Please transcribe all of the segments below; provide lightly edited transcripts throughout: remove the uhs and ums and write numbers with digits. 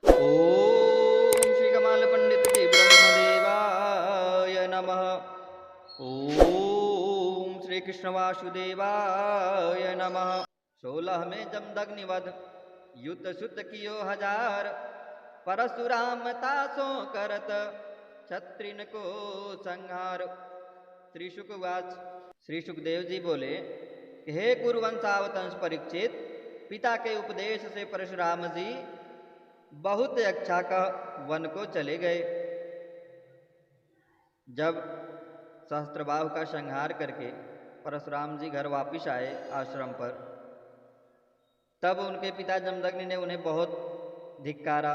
ओम श्री कमाल पंडित जी ब्रह्मदेवाय नमः। ओम श्री कृष्ण वासुदेवाय नमः। 16 में जमदग्निवध युत सुत कियो हजार, परशुराम तासो करत क्षत्रिन को संहार। श्री शुकवाच। श्री सुखदेव जी बोले, हे कुरुवंशावतंस परीक्षित, पिता के उपदेश से परशुराम जी बहुत अच्छा का वन को चले गए। जब सहस्त्रबाहु का संहार करके परशुराम जी घर वापिस आए आश्रम पर, तब उनके पिता जमदग्नि ने उन्हें बहुत धिक्कारा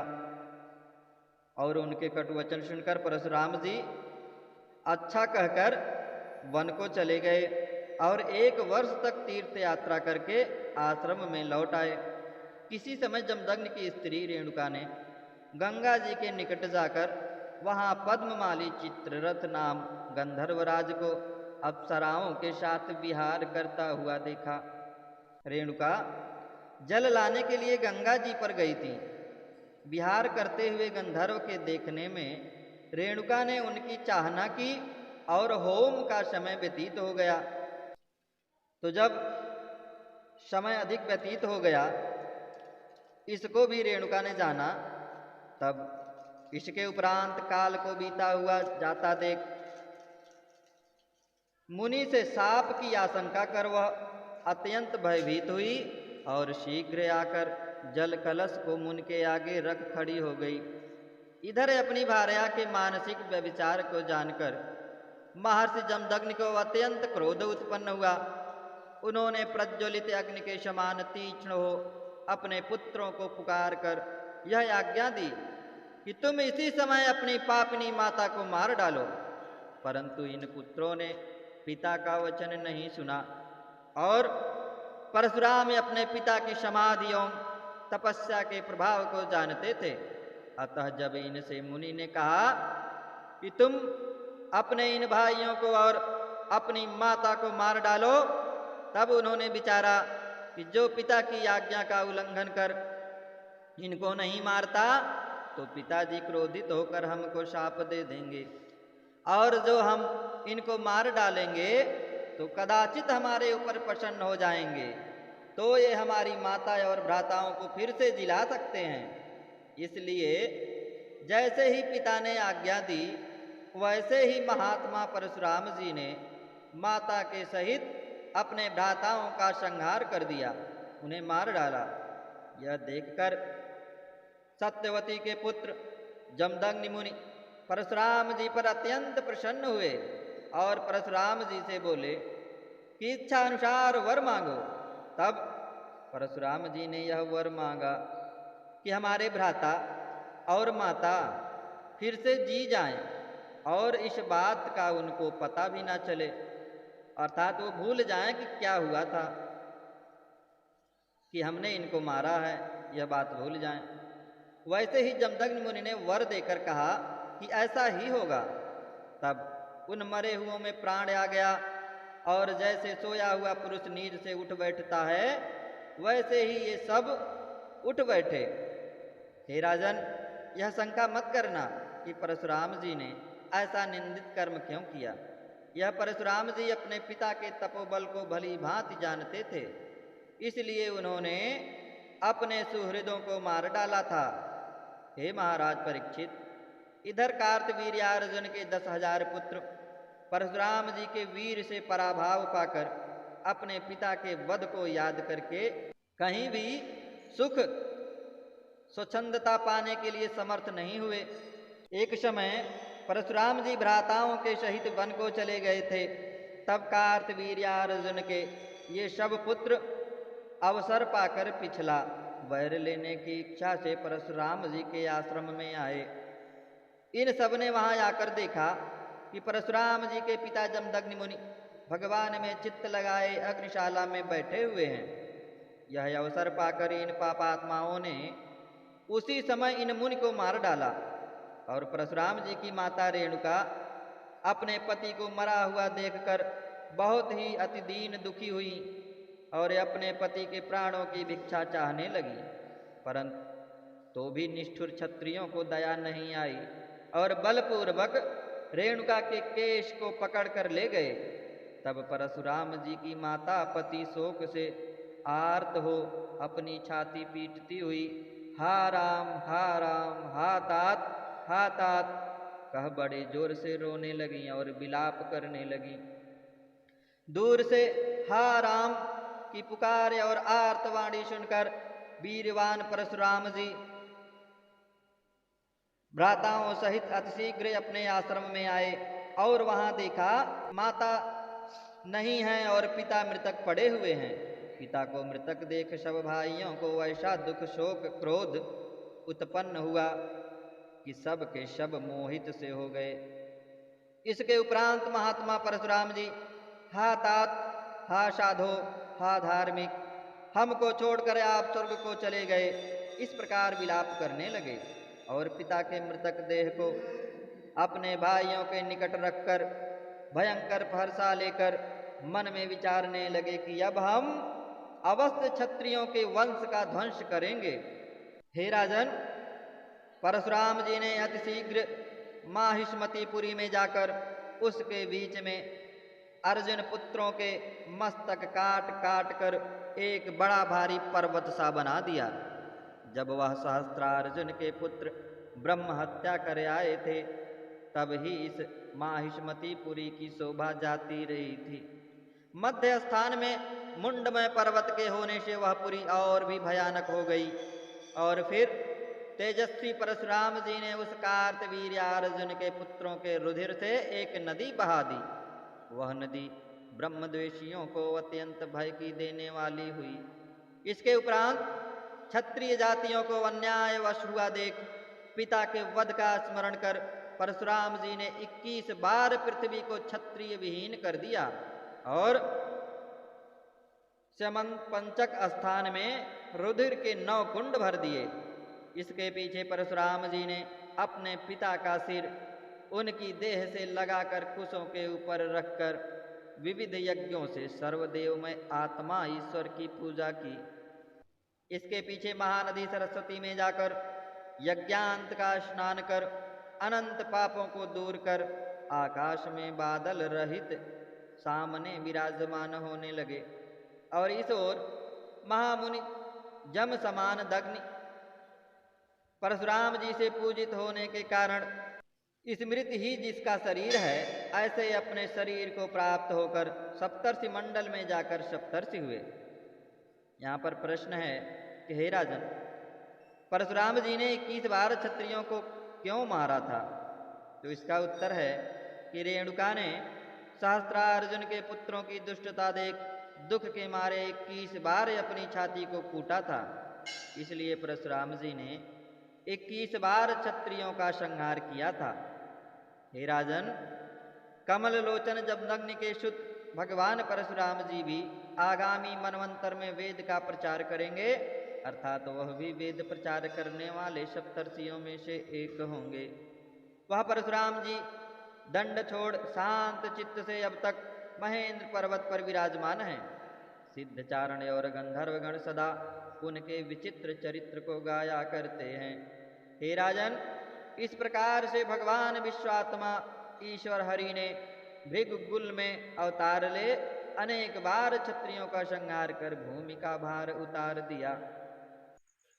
और उनके कटु वचन सुनकर परशुराम जी अच्छा कहकर वन को चले गए और 1 वर्ष तक तीर्थ यात्रा करके आश्रम में लौट आए। किसी समय जमदग्नि की स्त्री रेणुका ने गंगा जी के निकट जाकर वहां पद्ममाली चित्ररथ नाम गंधर्वराज को अप्सराओं के साथ विहार करता हुआ देखा। रेणुका जल लाने के लिए गंगा जी पर गई थी। विहार करते हुए गंधर्व के देखने में रेणुका ने उनकी चाहना की और होम का समय व्यतीत हो गया। तो जब समय अधिक व्यतीत हो गया, इसको भी रेणुका ने जाना, तब इसके उपरांत काल को बीता हुआ जाता देख मुनि से शाप की आशंका कर वह अत्यंत भयभीत हुई और शीघ्र आकर जल कलश को मुनि के आगे रख खड़ी हो गई। इधर अपनी भार्या के मानसिक व्यभिचार को जानकर महर्षि जमदग्नि को अत्यंत क्रोध उत्पन्न हुआ। उन्होंने प्रज्वलित अग्नि के समान तीक्ष्ण हो अपने पुत्रों को पुकार कर यह आज्ञा दी कि तुम इसी समय अपनी पापिनी माता को मार डालो। परंतु इन पुत्रों ने पिता का वचन नहीं सुना और परशुराम अपने पिता की समाधि एवं तपस्या के प्रभाव को जानते थे। अतः जब इनसे मुनि ने कहा कि तुम अपने इन भाइयों को और अपनी माता को मार डालो, तब उन्होंने विचारा कि जो पिता की आज्ञा का उल्लंघन कर इनको नहीं मारता तो पिताजी क्रोधित होकर हमको शाप दे देंगे, और जो हम इनको मार डालेंगे तो कदाचित हमारे ऊपर प्रसन्न हो जाएंगे, तो ये हमारी माता और भ्राताओं को फिर से जिला सकते हैं। इसलिए जैसे ही पिता ने आज्ञा दी, वैसे ही महात्मा परशुराम जी ने माता के सहित अपने भ्राताओं का संहार कर दिया, उन्हें मार डाला। यह देखकर सत्यवती के पुत्र जमदग्नि मुनि परशुराम जी पर अत्यंत प्रसन्न हुए और परशुराम जी से बोले कि इच्छा अनुसार वर मांगो। तब परशुराम जी ने यह वर मांगा कि हमारे भ्राता और माता फिर से जी जाएं और इस बात का उनको पता भी ना चले, अर्थात वो भूल जाएं कि क्या हुआ था, कि हमने इनको मारा है, यह बात भूल जाएं। वैसे ही जमदग्नि मुनि ने वर देकर कहा कि ऐसा ही होगा। तब उन मरे हुओं में प्राण आ गया और जैसे सोया हुआ पुरुष नींद से उठ बैठता है, वैसे ही ये सब उठ बैठे। हे राजन, यह शंका मत करना कि परशुराम जी ने ऐसा निंदित कर्म क्यों किया। यह परशुराम जी अपने पिता के तपोबल को भली भांति जानते थे, इसलिए उन्होंने अपने सुहृदों को मार डाला था। हे महाराज परीक्षित, इधर कार्तवीर्यार्जुन के 10,000 पुत्र परशुराम जी के वीर से पराभाव पाकर अपने पिता के वध को याद करके कहीं भी सुख स्वच्छंदता पाने के लिए समर्थ नहीं हुए। एक समय परशुराम जी भ्राताओं के सहित वन को चले गए थे। तब कार्तवीर्यार्जुन के ये सब पुत्र अवसर पाकर पिछला वैर लेने की इच्छा से परशुराम जी के आश्रम में आए। इन सब ने वहां आकर देखा कि परशुराम जी के पिता जमदग्नि मुनि भगवान में चित्त लगाए अग्निशाला में बैठे हुए हैं। यह अवसर पाकर इन पापात्माओं ने उसी समय इन मुनि को मार डाला और परशुराम जी की माता रेणुका अपने पति को मरा हुआ देखकर बहुत ही अति दीन दुखी हुई और अपने पति के प्राणों की भिक्षा चाहने लगी। परंतु तो भी निष्ठुर क्षत्रियों को दया नहीं आई और बलपूर्वक रेणुका के केश को पकड़कर ले गए। तब परशुराम जी की माता पति शोक से आर्त हो अपनी छाती पीटती हुई हा राम हा तात कह बड़े जोर से रोने लगी और विलाप करने लगी। दूर से हा राम की पुकार और आर्तवाणी सुनकर वीरवान परशुराम जी भ्राताओं सहित अतिशीघ्र अपने आश्रम में आए और वहां देखा माता नहीं है और पिता मृतक पड़े हुए हैं। पिता को मृतक देख सब भाइयों को ऐसा दुख शोक क्रोध उत्पन्न हुआ कि सब के सब मोहित से हो गए। इसके उपरांत महात्मा परशुराम जी हा तात हा साधो हा धार्मिक हमको छोड़कर आप स्वर्ग को चले गए इस प्रकार विलाप करने लगे और पिता के मृतक देह को अपने भाइयों के निकट रखकर भयंकर फरसा लेकर मन में विचारने लगे कि अब हम अवश्य क्षत्रियों के वंश का ध्वंस करेंगे। हे राजन, परशुराम जी ने अतिशीघ्र माहिष्मतिपुरी में जाकर उसके बीच में अर्जुन पुत्रों के मस्तक काट काट कर एक बड़ा भारी पर्वत सा बना दिया। जब वह सहस्त्रार्जुन के पुत्र ब्रह्म हत्या कर आए थे तब ही इस माहिष्मतिपुरी की शोभा जाती रही थी। मध्य स्थान में मुंडमय पर्वत के होने से वह पुरी और भी भयानक हो गई। और फिर तेजस्वी परशुराम जी ने उस कार्तवीर्य अर्जुन के पुत्रों के रुधिर से एक नदी बहा दी। वह नदी ब्रह्मद्वेषियों को अत्यंत भय की देने वाली हुई। इसके उपरांत क्षत्रिय जातियों को अन्यायवश हुआ देख पिता के वध का स्मरण कर परशुराम जी ने 21 बार पृथ्वी को क्षत्रिय विहीन कर दिया और समंत पंचक स्थान में रुधिर के 9 कुंड भर दिए। इसके पीछे परशुराम जी ने अपने पिता का सिर उनकी देह से लगाकर कुशों के ऊपर रखकर विविध यज्ञों से सर्वदेवमय आत्मा ईश्वर की पूजा की। इसके पीछे महानदी सरस्वती में जाकर यज्ञांत का स्नान कर अनंत पापों को दूर कर आकाश में बादल रहित सामने विराजमान होने लगे और इस ओर महामुनि जम समान दग्नि परशुराम जी से पूजित होने के कारण स्मृत ही जिसका शरीर है ऐसे अपने शरीर को प्राप्त होकर सप्तर्षि मंडल में जाकर सप्तर्षि हुए। यहाँ पर प्रश्न है कि हे राजन, परशुराम जी ने 21 बार क्षत्रियों को क्यों मारा था? तो इसका उत्तर है कि रेणुका ने सहस्त्रार्जुन के पुत्रों की दुष्टता देख दुख के मारे 21 बार अपनी छाती को कूटा था। इसलिए परशुराम जी ने 21 बार क्षत्रियों का संहार किया था। हे राजन, कमल लोचन जब नग्न के शुद्ध भगवान परशुराम जी भी आगामी मनवंतर में वेद का प्रचार करेंगे, अर्थात वह भी वेद प्रचार करने वाले सप्तर्षियों में से एक होंगे। वह परशुराम जी दंड छोड़ शांत चित्त से अब तक महेंद्र पर्वत पर विराजमान हैं। सिद्धचारण और गंधर्वगण सदा उनके विचित्र चरित्र को गाया करते हैं। हे राजन, इस प्रकार से भगवान विश्वात्मा ईश्वर हरि ने भृगुकुल में अवतार ले अनेक बार क्षत्रियों का संहार कर भूमि का भार उतार दिया।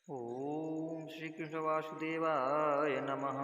ओम श्री कृष्ण वासुदेवाय नमः।